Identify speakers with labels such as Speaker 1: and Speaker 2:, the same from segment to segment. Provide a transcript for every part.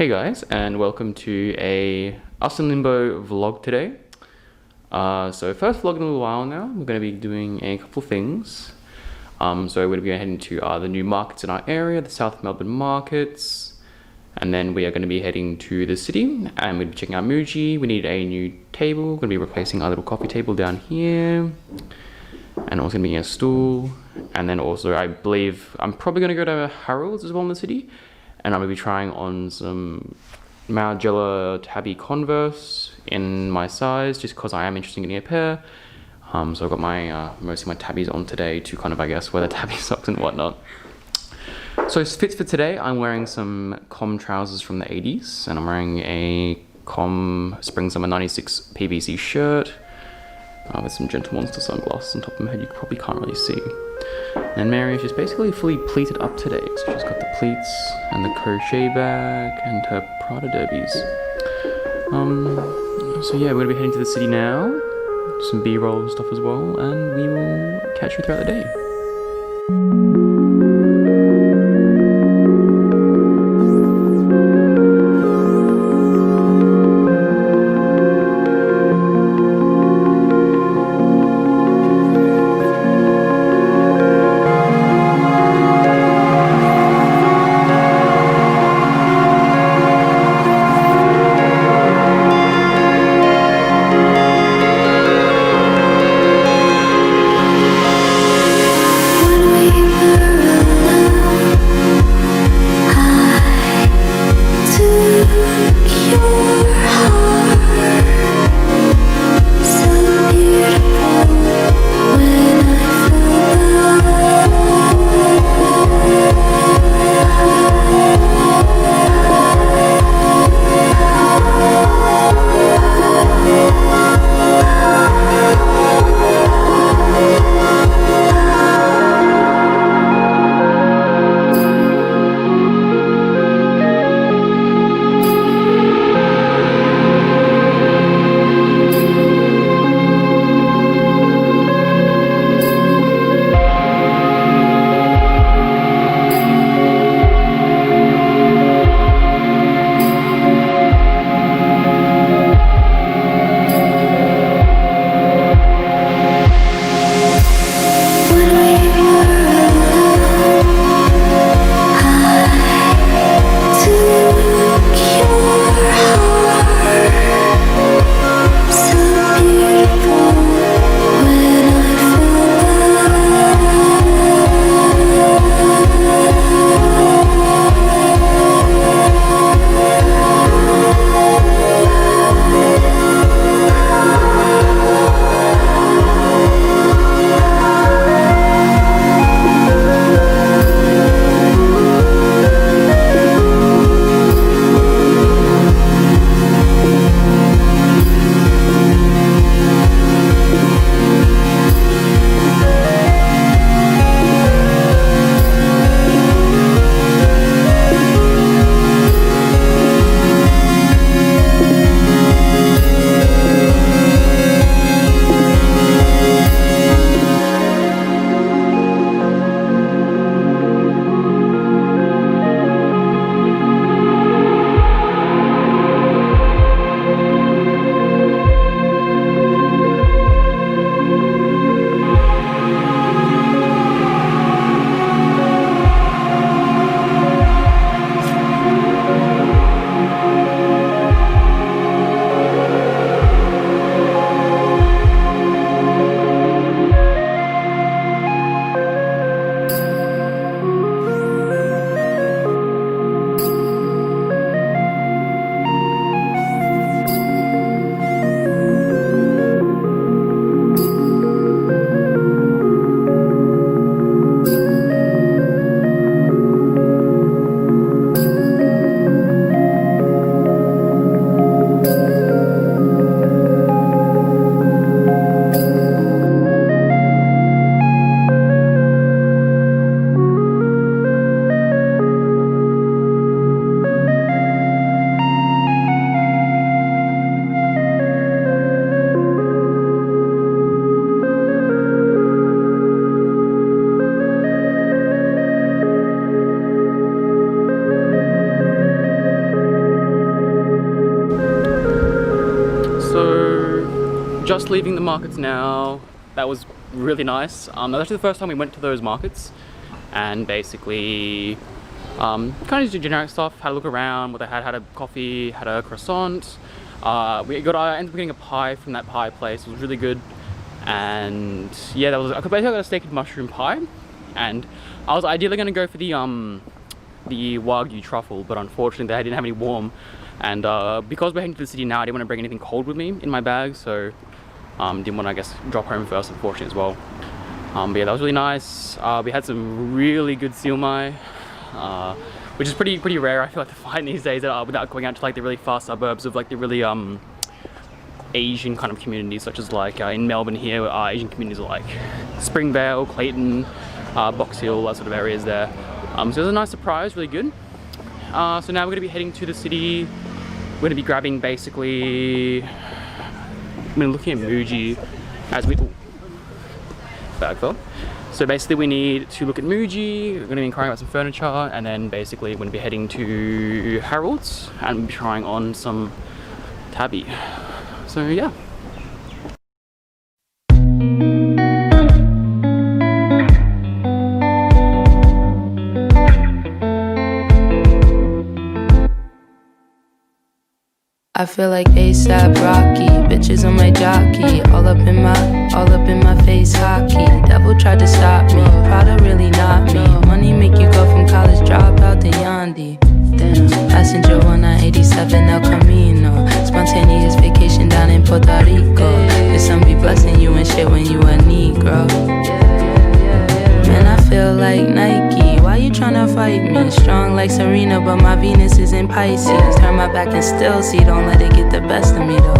Speaker 1: Hey guys, and welcome to a Us and Limbo vlog today. So first vlog in a little while now. We're going to be doing a couple things. So we're going to be heading to the new markets in our area, the South Melbourne Markets. And then we are going to be heading to the city and we'll be checking out Muji. We need a new table. We're going to be replacing our little coffee table down here. And also going to be getting a stool. And then also I believe I'm probably going to go to Harrolds as well in the city. And I'm going to be trying on some Margiela Tabi Converse in my size, just because I am interested in getting a pair. So I've got my most of my tabbies on today to kind of, I guess, wear the tabby socks and whatnot. So fits for today, I'm wearing some com trousers from the 80s, and I'm wearing a com Spring Summer 96 PVC shirt with some Gentle Monster sunglasses on top of my head. You probably can't really see. And Mary is just basically fully pleated up today. So she's got the pleats and the crochet bag and her Prada derbies. So yeah, we're gonna be heading to the city now. Some B-roll and stuff as well, and we will catch you throughout the day. just leaving the markets now. That was really nice. That was actually the first time we went to those markets, and basically kind of just generic stuff. Had a look around what they had a coffee, had a croissant. I ended up getting a pie from that pie place. It was really good. And yeah, I got a steak and mushroom pie, and I was ideally going to go for the Wagyu truffle, but unfortunately they didn't have any warm, and because we're heading to the city now, I didn't want to bring anything cold with me in my bag, so didn't want to, I guess, drop home first, unfortunately, as well. But yeah, that was really nice. We had some really good siomai, which is pretty rare, I feel like, to find these days, without going out to like the really far suburbs of like the really Asian kind of communities, such as like in Melbourne here, Asian communities are like Springvale, Clayton, Box Hill, that sort of areas there. So it was a nice surprise, really good. So now we're going to be heading to the city. We're going to be grabbing basically, I'm looking at Muji as we, bag fell. So basically we need to look at Muji, we're going to be inquiring about some furniture, and then basically we're going to be heading to Harrolds and we'll be trying on some Tabi. So yeah.
Speaker 2: I feel like ASAP Rocky, bitches on my jockey, all up in my face hockey. Devil tried to stop me, Prada really not me. Money make you go from college dropout to Yandi. Damn, passenger 1987 El Camino, spontaneous vacation down in Puerto Rico. The sun be blessing you and shit when you a Negro. Man, I feel like Nike. Why you tryna fight me? Strong like Serena, but my Venus is in Pisces. Turn my back and still see, don't let it get the best of me though.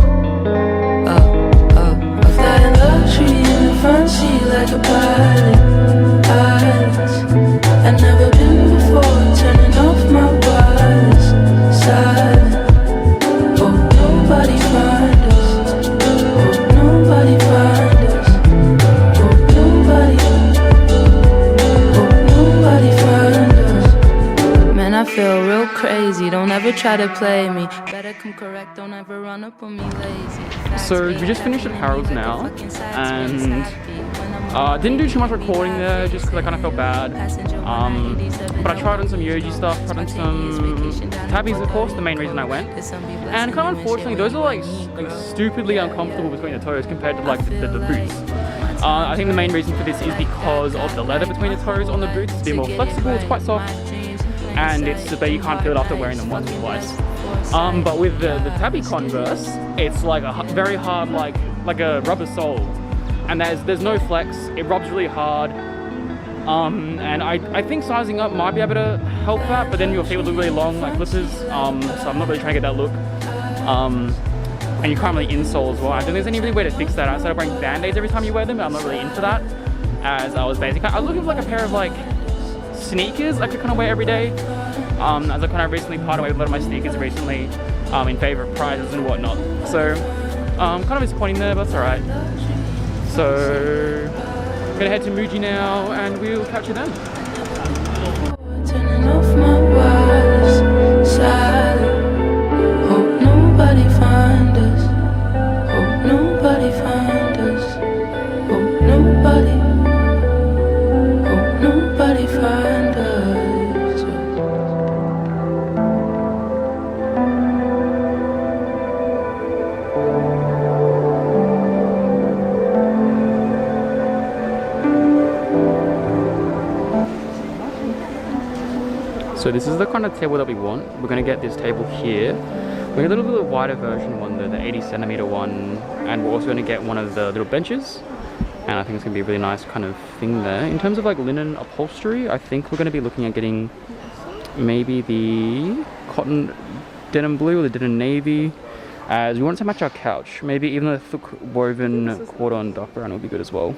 Speaker 2: I'm flying luxury in the front seat like a pilot. I've never been before, turning off my wireless. Silent. Hope nobody find us. Hope nobody find us. Hope nobody find us. Man, I feel real crazy. Don't ever try to play me. Better come correct. Don't ever run up on me lazy.
Speaker 1: So we just finished at Harrolds now, and didn't do too much recording there just because I kind of felt bad. But I tried on some Muji stuff, tried on some Tabis, of course, the main reason I went. And kind of unfortunately, those are like stupidly uncomfortable between the toes compared to like the boots. I think the main reason for this is because of the leather between the toes on the boots. It's a bit more flexible, it's quite soft, and it's but you can't feel it after wearing them once or twice. But with the Tabi Converse, it's like a very hard, like a rubber sole, and there's no flex. It rubs really hard, and I think sizing up might be able to help that, but then your feet will look really long like flippers. So I'm not really trying to get that look. And you can't really insole as well. I don't think there's any really way to fix that outside of wearing band-aids every time you wear them, but I'm not really into that. As I was looking for like a pair of like sneakers I could kind of wear every day. As I kind of recently parted away with a lot of my sneakers recently in favor of prizes and whatnot. So kind of disappointing there, but that's alright. So I'm gonna head to Muji now and we'll catch you then.
Speaker 2: Turning off my wireless, silent. Hope nobody find us. Hope nobody find us. Hope nobody find us.
Speaker 1: So this is the kind of table that we want. We're going to get this table here. We're going to get a little bit wider version one, the 80 centimeter one, and we're also going to get one of the little benches. And I think it's going to be a really nice kind of thing there. In terms of like linen upholstery, I think we're going to be looking at getting maybe the cotton denim blue or the denim navy, as we want it to match our couch. Maybe even the thick woven cordon dark brown will be good as well.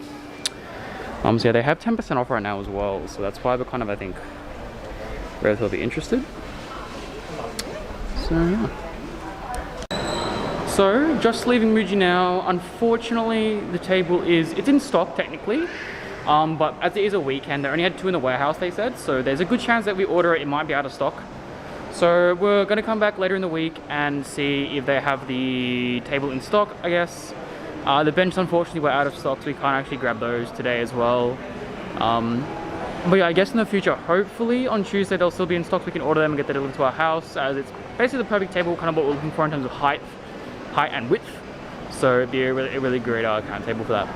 Speaker 1: So yeah, they have 10% off right now as well, so that's why we're kind of, I think, relatively interested. So yeah. So just leaving Muji now. Unfortunately, the table it's in stock technically, but as it is a weekend, they only had 2 in the warehouse, they said, so there's a good chance that we order it might be out of stock. So we're going to come back later in the week and see if they have the table in stock, I guess. The benches unfortunately were out of stock, so we can't actually grab those today as well. But yeah, I guess in the future, hopefully on Tuesday they'll still be in stock. We can order them and get them delivered to our house, as it's basically the perfect table, kind of what we're looking for in terms of height and width. So it'd be a really great kind of table for that.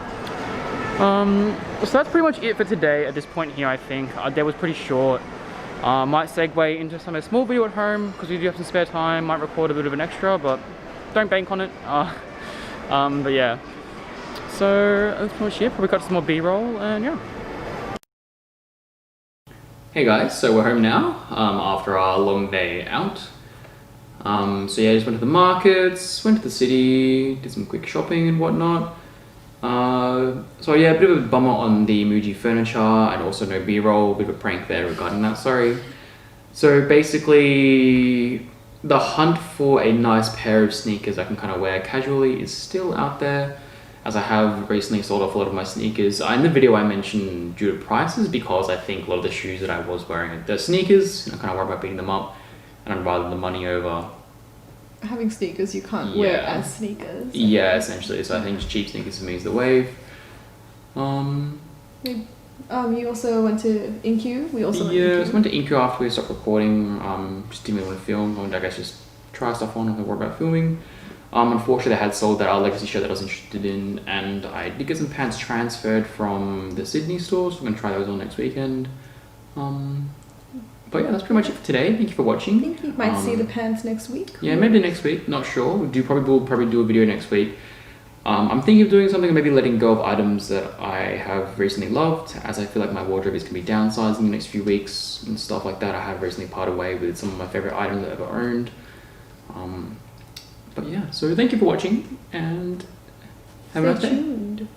Speaker 1: So that's pretty much it for today at this point here. I think our day was pretty short. Might segue into a small video at home because we do have some spare time. Might record a bit of an extra, but don't bank on it. But yeah, so that's pretty much it. Probably got some more B-roll, and yeah. Hey guys, so we're home now after our long day out. So yeah, just went to the markets, went to the city, did some quick shopping and whatnot. So yeah, a bit of a bummer on the Muji furniture, and also no B-roll, bit of a prank there regarding that, sorry. So basically, the hunt for a nice pair of sneakers I can kind of wear casually is still out there, as I have recently sold off a lot of my sneakers. In the video I mentioned due to prices, because I think a lot of the shoes that I was wearing, they're sneakers, and I kind of worry about beating them up, and I'd rather the money over
Speaker 3: having sneakers you can't wear as sneakers.
Speaker 1: Yeah, essentially. So I think just cheap sneakers for me is the wave.
Speaker 3: You also went to InQ? We also
Speaker 1: went to InQ after we stopped recording. Just didn't really want to film. I guess just try stuff on, don't worry about filming. Unfortunately, they had sold that Legacy shirt that I was interested in, and I did get some pants transferred from the Sydney store, so I'm going to try those on next weekend. But yeah, that's pretty much it for today. Thank you for watching.
Speaker 3: I think you might see the pants next week.
Speaker 1: Yeah, maybe next week. Not sure. We'll probably do a video next week. I'm thinking of doing something, maybe letting go of items that I have recently loved, as I feel like my wardrobe is going to be downsizing in the next few weeks and stuff like that. I have recently parted way with some of my favorite items I've ever owned. But yeah, so thank you for watching, and have a nice day.